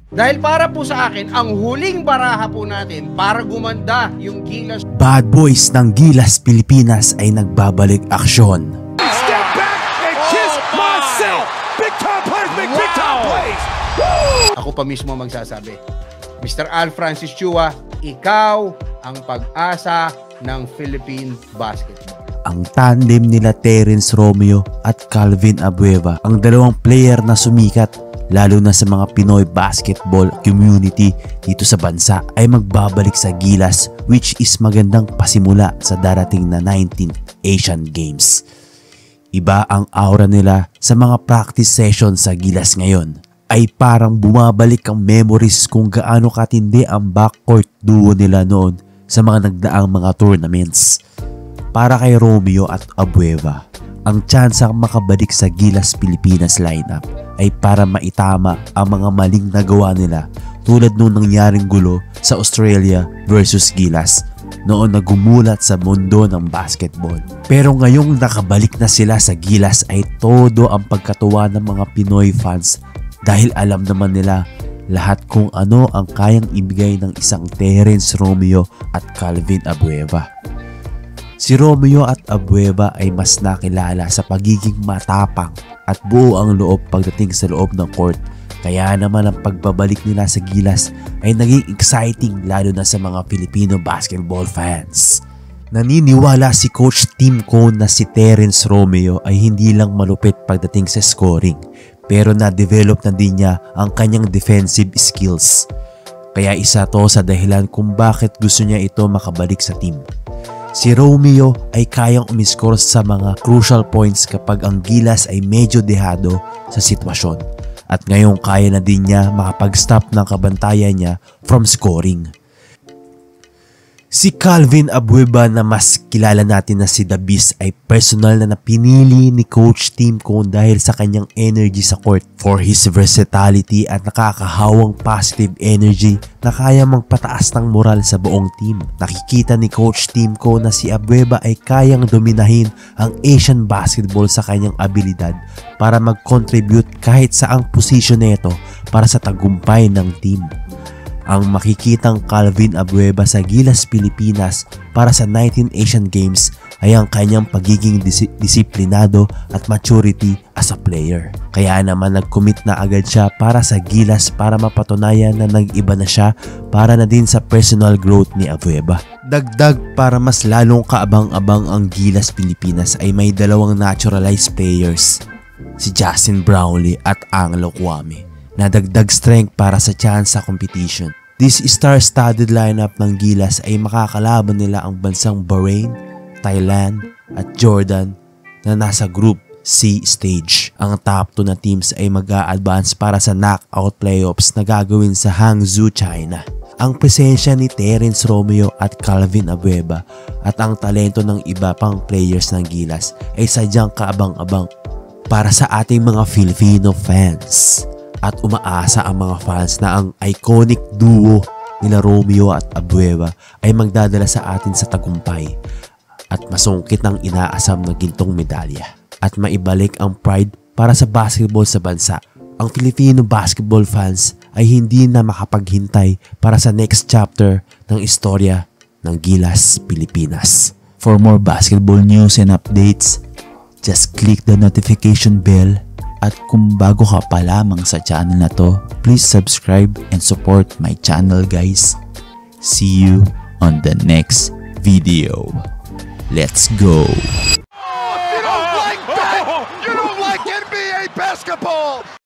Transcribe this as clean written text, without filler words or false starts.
Dahil para po sa akin, ang huling baraha po natin para gumanda yung Gilas. Bad Boys ng Gilas Pilipinas ay nagbabalik aksyon. Step back and kiss myself. Big time plays make big time plays. Ako pa mismo magsasabi, Mr. Al Francis Chua, ikaw ang pag-asa ng Philippine basketball. Ang tandem nila Terence Romeo at Calvin Abueva, ang dalawang player na sumikat lalo na sa mga Pinoy basketball community dito sa bansa, ay magbabalik sa Gilas, which is magandang pasimula sa darating na 19th Asian Games. Iba ang aura nila sa mga practice session sa Gilas ngayon. Ay parang bumabalik ang memories kung gaano katindi ang backcourt duo nila noon sa mga nagdaang mga tournaments. Para kay Romeo at Abueva, ang tsansang makabalik sa Gilas Pilipinas lineup ay para maitama ang mga maling nagawa nila tulad nung nangyaring gulo sa Australia versus Gilas noon na gumulat sa mundo ng basketball. Pero ngayong nakabalik na sila sa Gilas ay todo ang pagkatuwa ng mga Pinoy fans dahil alam naman nila lahat kung ano ang kayang ibigay ng isang Terence Romeo at Calvin Abueva. Si Romeo at Abueva ay mas nakilala sa pagiging matapang at buo ang loob pagdating sa loob ng court. Kaya naman ang pagbabalik nila sa Gilas ay naging exciting lalo na sa mga Filipino basketball fans. Naniniwala si Coach Tim Cone na si Terence Romeo ay hindi lang malupit pagdating sa scoring, pero na-develop na din niya ang kanyang defensive skills. Kaya isa to sa dahilan kung bakit gusto niya ito makabalik sa team. Si Romeo ay kayang umiscore sa mga crucial points kapag ang Gilas ay medyo dehado sa sitwasyon. At ngayon kaya na din niya makapag-stop ng kabantayan niya from scoring. Si Calvin Abueva na mas kilala natin na si The Beast ay personal na napinili ni Coach Tim Cone dahil sa kanyang energy sa court, for his versatility at nakakahawang positive energy na kaya magpataas ng moral sa buong team. Nakikita ni Coach Tim Cone na si Abueva ay kayang dominahin ang Asian basketball sa kanyang abilidad para mag-contribute kahit saang posisyon nito para sa tagumpay ng team. Ang makikitang Calvin Abueva sa Gilas Pilipinas para sa 19 Asian Games ay ang kanyang pagiging disiplinado at maturity as a player. Kaya naman nag-commit na agad siya para sa Gilas para mapatunayan na nag-iba na siya para na din sa personal growth ni Abueva. Dagdag para mas lalong kaabang-abang ang Gilas Pilipinas ay may dalawang naturalized players, si Justin Brownlee at Angelo Kwame, na dagdag strength para sa chance sa competition. This star-studded lineup ng Gilas ay makakalaban nila ang bansang Bahrain, Thailand at Jordan na nasa Group C stage. Ang top 2 na teams ay mag-a-advance para sa knockout playoffs na gagawin sa Hangzhou, China. Ang presensya ni Terence Romeo at Calvin Abueva at ang talento ng iba pang players ng Gilas ay sadyang kaabang-abang para sa ating mga Filipino fans. At umaasa ang mga fans na ang iconic duo nila Romeo at Abueva ay magdadala sa atin sa tagumpay at masungkit ng inaasam na gintong medalya at maibalik ang pride para sa basketball sa bansa. Ang Filipino basketball fans ay hindi na makapaghintay para sa next chapter ng istorya ng Gilas Pilipinas. For more basketball news and updates, just click the notification bell. At kung bago ka pa lamang sa channel na to, please subscribe and support my channel guys. See you on the next video. Let's go! You don't like NBA basketball!